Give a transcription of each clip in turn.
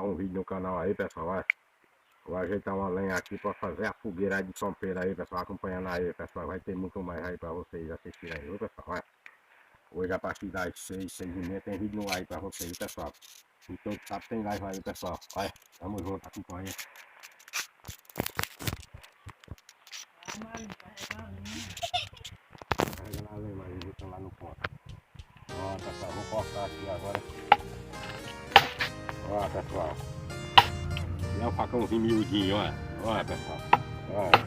um vídeo no canal aí, pessoal, olha. Vou ajeitar uma lenha aqui pra fazer a fogueira aí de São Pedro aí, pessoal, acompanhando aí, pessoal. Vai ter muito mais aí pra vocês assistirem aí, viu, pessoal, olha. Hoje a partir das 6, 6h30 tem vídeo no ar aí pra vocês, pessoal. E todo sábado tem live aí, pessoal. Olha, tamo junto, acompanha. Carrega na lenha, mas eles estão lá no ponto. Ó, pessoal, vou cortar aqui agora. Ó, pessoal. E é um facãozinho miudinho, olha. Olha, pessoal. Olha.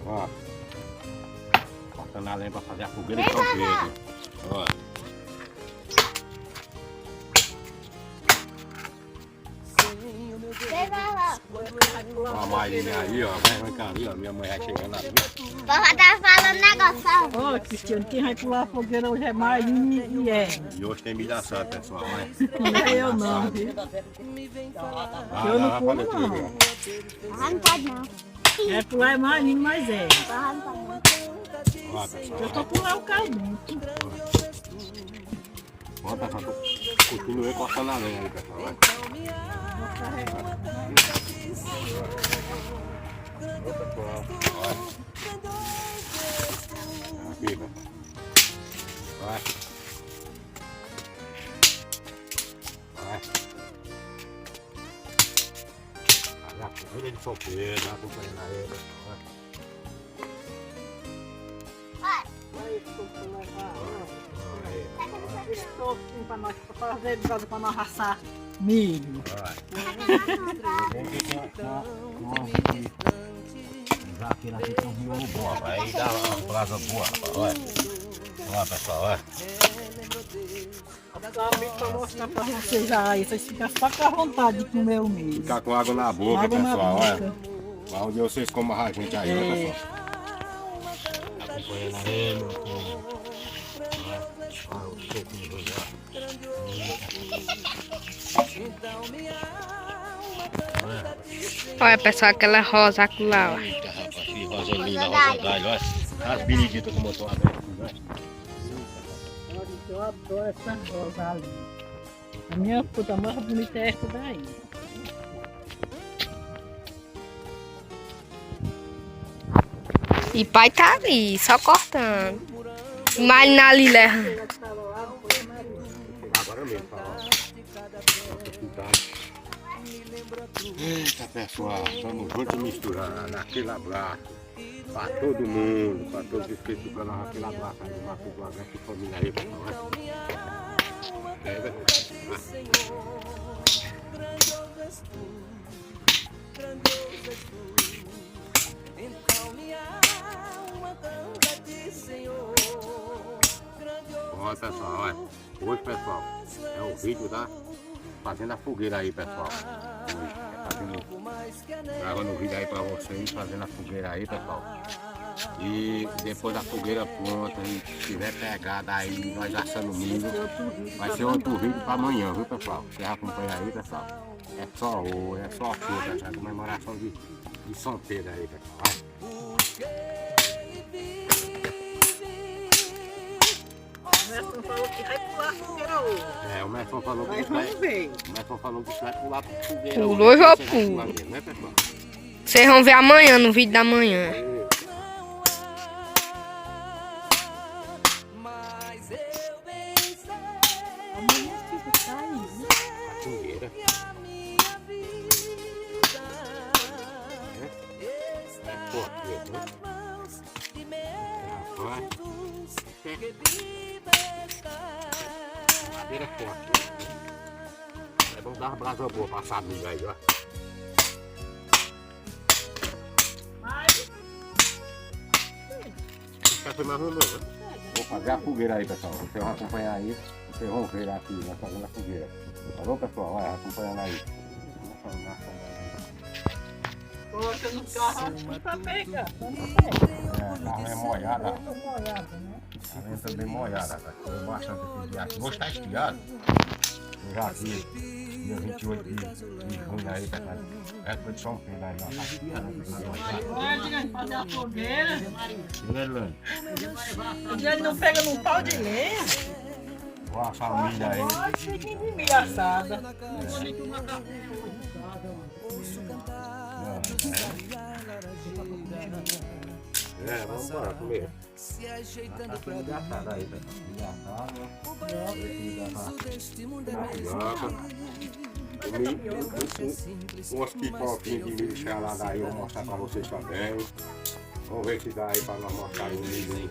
Ó. Cortando a lenha pra fazer a fogueira de São Pedro. Olha. Ó a Marinha aí, ó. Vai cá ali, ó. Minha mãe vai chegando ali. Vovó tá falando negócio. Ô, Cristiano, quem vai pular a fogueira hoje é Marinho e é. E hoje tem milha santa, pessoal. Olha. Não é eu não, viu? Eu não pulo não. Vovó não pode não. É pular é Marinho, mas é. Vovó não pode não. Ó, pessoal. Eu tô pular o carro dentro. Ó, pessoal. Continuei cortando a lenha aí, pessoal. Olha. Ó, pessoal. Olha. Aqui, pessoal. Olha. Olha. Olha a corrida de São Pedro, acompanhando a ele, pessoal. Estou pra nós fazer pra nós assar milho. Já aqui na tem um miolo bom, rapaz. Aí dá uma brasa boa, rapaz. Olha. Olha, pessoal, olha. Vou dar um milho pra mostrar pra vocês aí. Vocês ficam só com a vontade de comer o milho. Ficar com água na boca, Água na pessoal, boca. olha. Lá onde vocês comem a gente aí, né, pessoal? Acompanhando a ele, meu povo. Olha o soquinho do já. Olha, pessoal, aquela rosa lá, ó. Eita, rapaz, que rosa linda, rosa d'alho, olha. As beneditas como eu tô aberto, olha. Eu adoro essa rosa ali. A minha fruta mais bonita é essa daí. E pai tá ali, só cortando. Marina ali levando. Agora mesmo, tá? Eita, pessoal, vamos juntos misturar naquele abraço. Pra todo mundo, pra todos os que ficam naquele abraço aí, do Mato do Agreste, família aí, pessoal. É, olha, pessoal, olha. Hoje, pessoal, é o vídeo da fazendo a fogueira aí, pessoal. Hoje, gravando o vídeo aí pra vocês, fazendo a fogueira aí, pessoal. E depois da fogueira pronta, e tiver pegada aí, nós assando milho, vai ser outro vídeo pra amanhã, viu, pessoal? Vocês acompanham aí, pessoal. É só hoje, é só aqui, pessoal. A comemoração de São Pedro aí, pessoal. Olha. O Mestre falou que vai pular a fogueira hoje. É, o Mestre falou que Mas vamos ver. O Mestre falou que vai pular pro fogueira. Pulou, eu já Vocês vão pular pulo. mesmo, né, pessoal? Vocês vão ver amanhã, no vídeo da manhã. Amanhã fica aí. A fogueira. É forte, né? Vai. Madeira forte. É bom dar uma brasa boa pra família aí, ó. Quer ser mais um novo, né? Vou fazer a fogueira aí, pessoal. Vocês vão acompanhar aí. Vocês vão ver aqui, nós fazendo a fogueira. Tá bom, pessoal? Olha, acompanhando aí. Coloca no carro pra pegar. É, a carne é molhada. Molhada, né? A lenha também molhada, tá? Foi bastante esse dia aqui. Hoje tá esquiado. Eu já aqui, dia 28 de junho aí, tá? Época de São Pedro aí, ó. Tá esquiado. Pode fazer a fogueira. Beleza, Lani? O dia ele não pega num pau de lenha. Vou assar o milho aí. De milho assada. Vamos embora comer. Tá tudo engraçado aí, velho. Umas pipoquinhas de milho chalado aí, eu vou mostrar pra vocês também. Vamos ver se dá aí pra nós mostrar o milho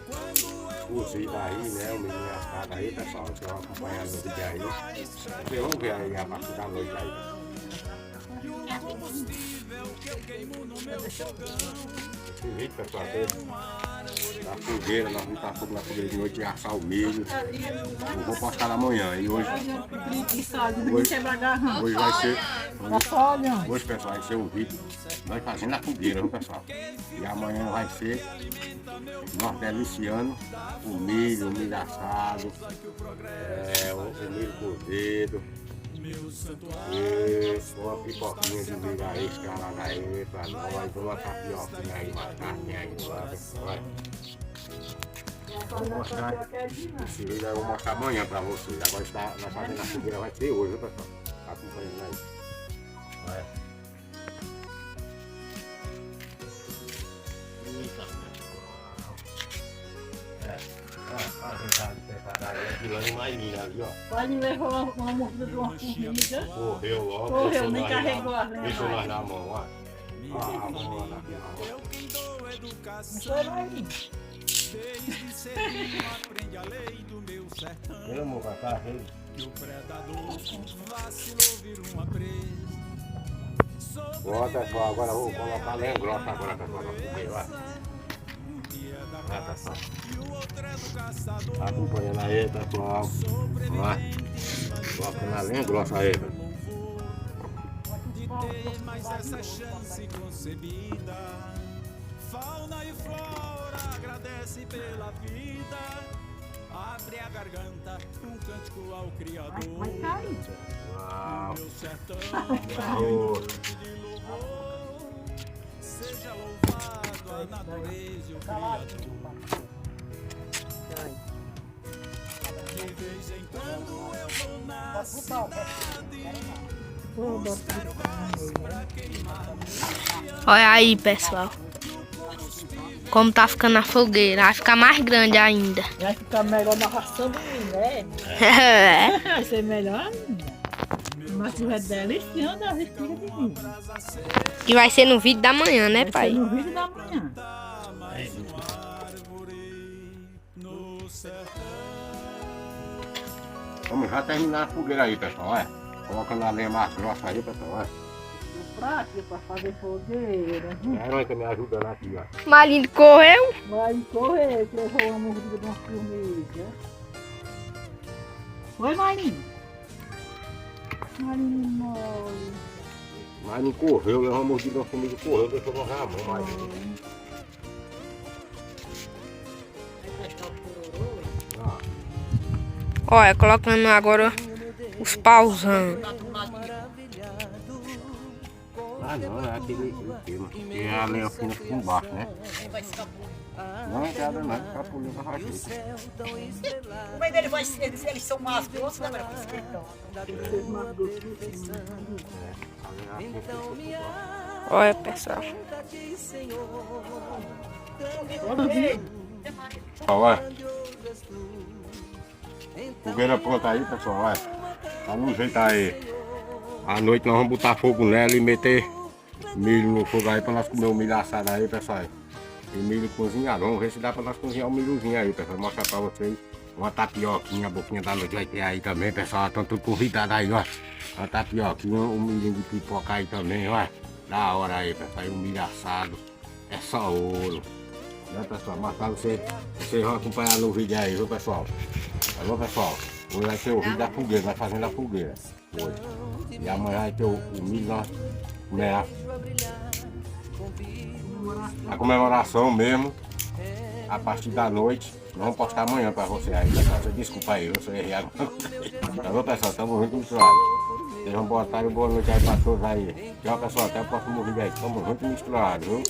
cozido aí, né? O milho assado aí, pessoal. Vocês vão acompanhar no vídeo aí. Vocês vão ver aí a partir da noite aí. Esse vídeo, pessoal, da fogueira, nós vamos estar fogo na fogueira de noite e assar o milho. Eu vou postar amanhã. E hoje vai ser. Hoje, pessoal, vai ser o vídeo nós fazendo a fogueira, viu, pessoal? E amanhã vai ser nós deliciando o milho assado, o milho cozido. E uma pipoquinha de milho aí, escalada aí pra nós, uma tapioquinha aí, uma carne aí, olha. Vou mostrar esse vídeo, eu vou mostrar amanhã pra vocês. Agora nós fazendo a fogueira, vai ser hoje, viu, pessoal? Tá acompanhando aí. Olha. Pode levar uma mordida de uma formiga. Correu logo. Correu, nem carregou a lenda. Deixa nós na mão, ó. A mão lá aqui na mão. Não foi mais isso. Meu amor, vai estar rei. Ó, pessoal, agora eu vou colocar lenha grossa agora, pessoal, na fogueira, ó. Vai, pessoal. Tá acompanhando aí, pessoal. Ó. Colocando a lenha grossa aí, pessoal. Mas essa chance concebida, fauna e flora agradece pela vida, abre a garganta, um cântico ao Criador. Uau. Meu sertão Uau. de louvor, seja louvado a natureza e o Criador. De vez em quando eu vou na cidade, Olha aí, pessoal. Como tá ficando a fogueira. Vai ficar mais grande ainda. Vai ficar melhor na ração do milho, né? Vai ser melhor ainda. Mas tu vai deliciando a espiga de milho. Que vai ser no vídeo da manhã, né, Vai pai? ser no vídeo da manhã. Vamos já terminar a fogueira aí, pessoal, olha. Colocando a lenha mais grossa aí, pessoal, olha. Pra quê? Pra fazer fogueira. A Herói tá me ajudando aqui, ó. Marinho correu. Vai correr, que levou uma mordida de uma formiga. Oi, Marinho. Marinho mole. Mas não correu, levou uma mordida da formiga, correu, deixou morrer a mão, mas... Olha, colocando agora os pauzão. Ah não, é aquele tema. Que a lenha fina fica embaixo, né? Não é nada não, fica pulinho pra rachuta. O mãe dele vai ser, eles são mais grossos, né, velho? Olha, pessoal. Olha. Fogueira pronta aí, pessoal, olha. Tá no jeito aí. À noite nós vamos botar fogo nela e meter milho no fogo aí pra nós comer o milho assado aí, pessoal. E milho cozinhado. Vamos ver se dá pra nós cozinhar o milhozinho aí, pessoal. Vou mostrar pra vocês uma tapioquinha, a boquinha da noite vai ter aí também, pessoal. Estão tudo convidados aí, ó. Uma tapioquinha, um milhinho de pipoca aí também, ó. Da hora aí, pessoal. E o milho assado é só ouro. Né, pessoal? Mas pra vocês vão acompanhar no vídeo aí, viu, pessoal? Tá bom, pessoal? Hoje vai ser o vídeo da fogueira, nós fazendo a fogueira. Hoje. E amanhã vai ter o milho, né? A comemoração mesmo, a partir da noite. Vamos postar amanhã pra você aí, pessoal. Desculpa aí, eu sou errado. Tá bom, pessoal? Tamo junto misturado. Sejam boa tarde e boa noite aí pra todos aí. Tchau, pessoal. Até o próximo vídeo aí. Tamo junto misturado, viu?